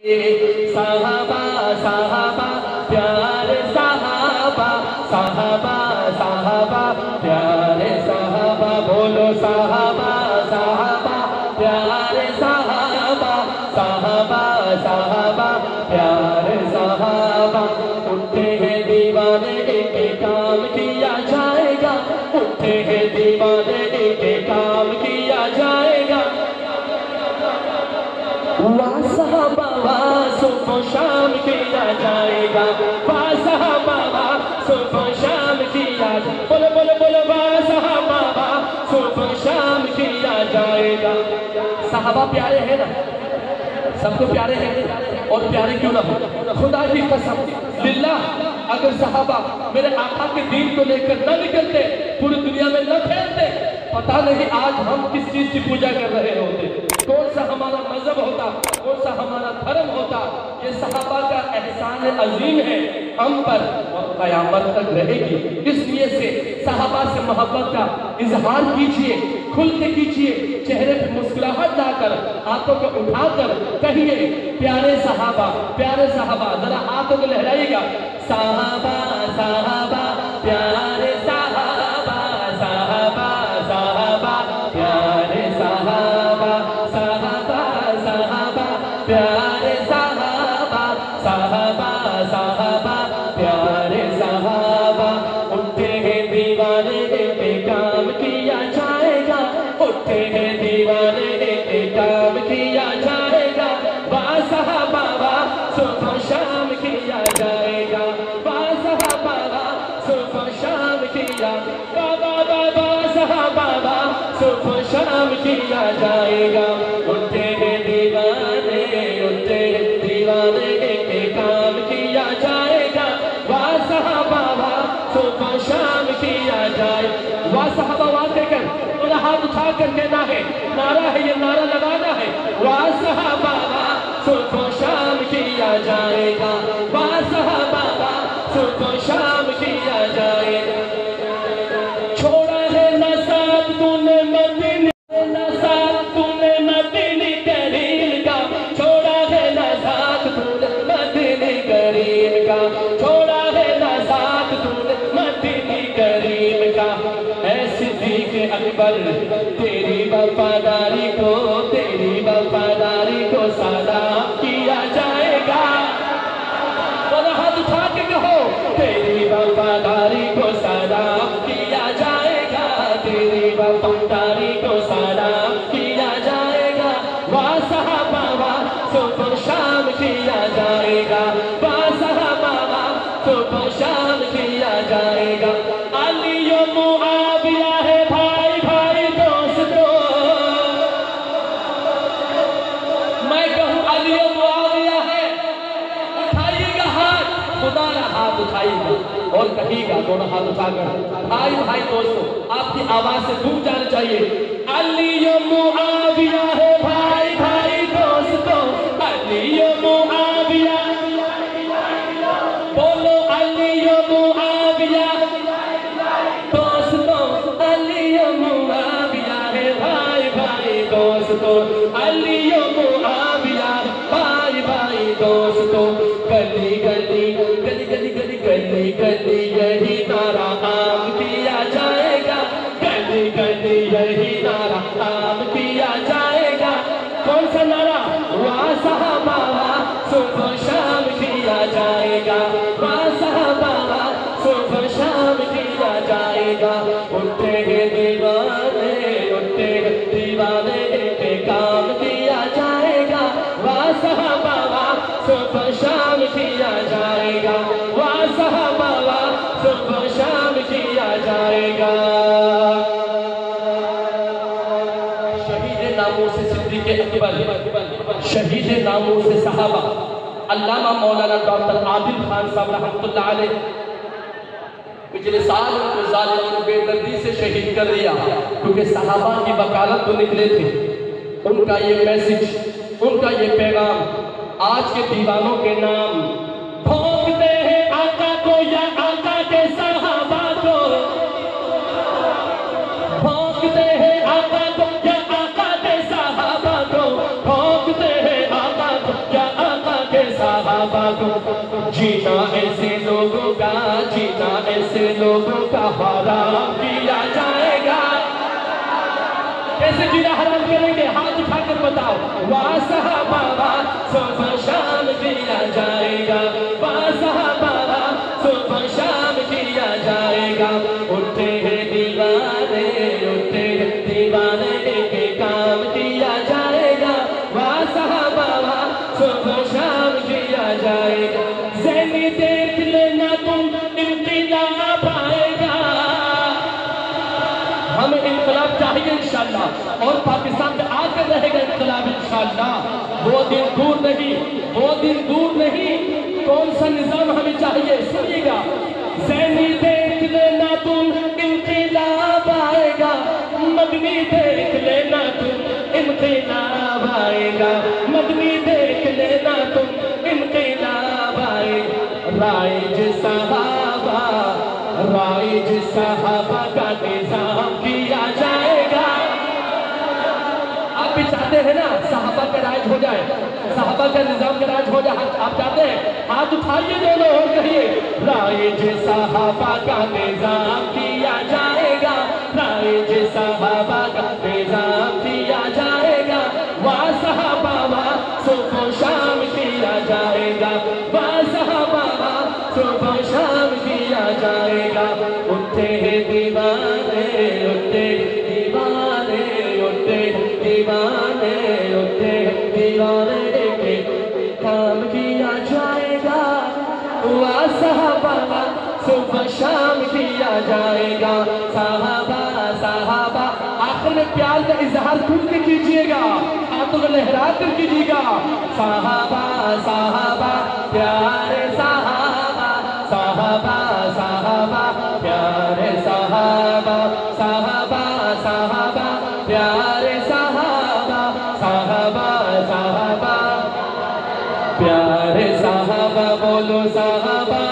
صحابہ صحابہ پیارے صحابہ صحابہ صحابہ پیارے صحابہ بولو صحابہ صحابہ پیارے صحابہ صحابہ صحابہ پیارے صحابہ اٹھتے ہیں دیوانے ایک کام کیا جائے گا اٹھتے ہیں دیوانے ایک کام کیا جائے گا صحابہ صبح و شام کیا جائے گا صحابہ صبح و شام کیا بولو بولو بولو صحابہ صبح و شام کیا جائے گا صحابہ پیارے ہیں نا سب کو پیارے ہیں اور پیارے کیوں نہ ہو خدا کی قسم للہ اگر صحابہ میرے آقا کے دین کو لے کر نہ نکلتے پوری دنیا میں نہ پھیلتے پتہ نہیں آج ہم کس چیز کی پوجا کر رہے ہوتے کون سا ہمارا مذہب ہوتا کون سا ہمارا دھرم ہوتا یہ صحابہ کا احسان عظیم ہے ہم پر اور قیامت تک رہے گی اس لیے سے صحابہ سے محبت کا اظہار کیجئے کھل کے کیجئے چہرے پہ مسکراہٹ لا کر ہاتھوں کو اٹھا کر کہیے پیارے صحابہ ذرا ہاتھوں کو لہرائیے گا صحابہ صحابہ پیارے صحابہ صحابہ صحابہ پیارے صحابہ صحابہ صحابہ پیارے صحابہ صحابہ صحابہ پیارے صحابہ اٹھتے ہیں دیوانے ایک کام کیا جائے گا اٹھتے ہیں دیوانے ایک کام کیا جائے گا صحابہ صبح و شام کیا جائے گا صحابہ صبح و شام کیا صحابہ صبح و شام کیا جائے گا اٹھتے ہیں دیوانے ایک کام کیا جائے گا صحابہ صبح و شام کیا جائے صحابہ واقع کر انہیں ہاتھ اٹھا کر کہنا ہے نعرہ ہے یہ نعرہ لگانا ہے صحابہ صبح و شام کیا جائے گا صحابہ صبح و شام کیا جائے گا چھوڑا ہے نہ ساتھ تو نے مدینے نہ ساتھ تو نے مدینے کریم کا چھوڑا ہے نہ ساتھ تو نے مدینے کریم کا چھوڑا ہے نہ ساتھ تو نے مدینے کریم کا اے صدیق اکبر تیری وفاداری کو سلام کیا جائے گا اور ہاتھ اٹھا کے کہو تیری وفاداری کو سلام کیا جائے گا تیری وفاداری کو سلام کیا جائے گا صحابہ صبح و شام کیا جائے گا صحابہ صبح و شام کیا جائے گا علی و معاویہ ہے بھائی بھائی دوستو میں کہوں علی و معاویہ ہے اٹھائیے گا ہاتھ خدا نہ ہاتھ اٹھائیے گا اور کہیے گا دونوں ہاتھ اٹھا کر بھائی بھائی دوستو آپ کی آواز سے دور جانا چاہیے علی و معاویہ ہے بھائی بھائی دوستو علی و معاویہ بولو علی و معاویہ دوستو علی و معاویہ ہے بھائی بھائی دوستو علی و معاویہ بھائی بھائی دوستو گلی گلی گلی گلی گلی گلی گلی یہی نعرہ عام کیا جائے گا گلی گلی یہی نعرہ عام کیا جائے گا کون سا نعرہ صحابہ صبح و شام کیا جائے گا صحابہ صبح و شام کیا جائے گا اٹھتے ہیں دیوانے ایک کام کیا جائے گا صحابہ صبح و شام کیا جائے گا صحابہ صبح و شام کیا جائے گا شہید ناموس صدیق اکبر شہید ناموس صحابہ علامہ مولانا ڈاکٹر عادل خان صاحب رحمۃ اللہ علیہ پچھلے سال ان کو ظالموں بے دردی سے شہید کر دیا کیونکہ صحابہ کی وکالت تو نکلے تھے ان کا یہ میسج ان کا یہ پیغام آج کے دیوانوں کے نام بھونکتے ہیں آقا کو یا آقا کے صحابہ کو بھونکتے ہیں آقا کو یا آقا کے صحابہ کو بھونکتے ہیں آقا کو یا آقا صحابہ کو جینا ایسے لوگوں کا جینا ایسے لوگوں کا حرام کیا جائے گا کیسے جینا حرام کریں گے ہاتھ اٹھا کر بتاؤ وہاں صحابہ صبح شام کیا جائے گا وہاں صحابہ صبح شام کیا جائے گا اٹھتے ہیں دیوانے کے کام کیا جائے گا وہاں صحابہ صبح شام کیا جائے گا زینی دیکھ لینا تم انقلاب آئے گا ہمیں انقلاب چاہیے انشاءاللہ اور پاکستان میں آ کر رہے گا انقلاب انشاءاللہ وہ دن دور نہیں کون سا نظام ہمیں چاہیے سنیے گا زینی دیکھ لینا تم انقلاب آئے گا مدنی دیکھ لینا تم انقلاب آئے گا مدنی دیکھ لینا تم انقلاب آئے گا رائج صحابہ کا نظام کیا جائے گا آپ بھی چاہتے ہیں نا صحابہ کا راج ہو جائے صحابہ کا نظام کا راج ہو جائے آپ چاہتے ہیں ہاتھ اٹھائیے دونوں اور کہیے رائج صحابہ کا نظام کیا جائے گا رائج صحابہ کا نظام کیا جائے گا وہاں صحابہ صبح و شام کیا جائے گا وہاں صحابہ صبح و شام کیا جائے گا اٹھتے ہیں دیوانے اٹھتے دیوانے اٹھتے دیوانے اٹھتے دیوانے کے کام کیا جائے گا وہاں صحابہ صبح شام کیا جائے گا صحابہ آخر میں پیار کا اظہار کھل کے کیجئے گا ہاتھوں کو لہرا کر کیجئے گا صحابہ پیارے صحابہ پیارے صحابہ پیارے صحابہ پیارے صحابہ بولو صحابہ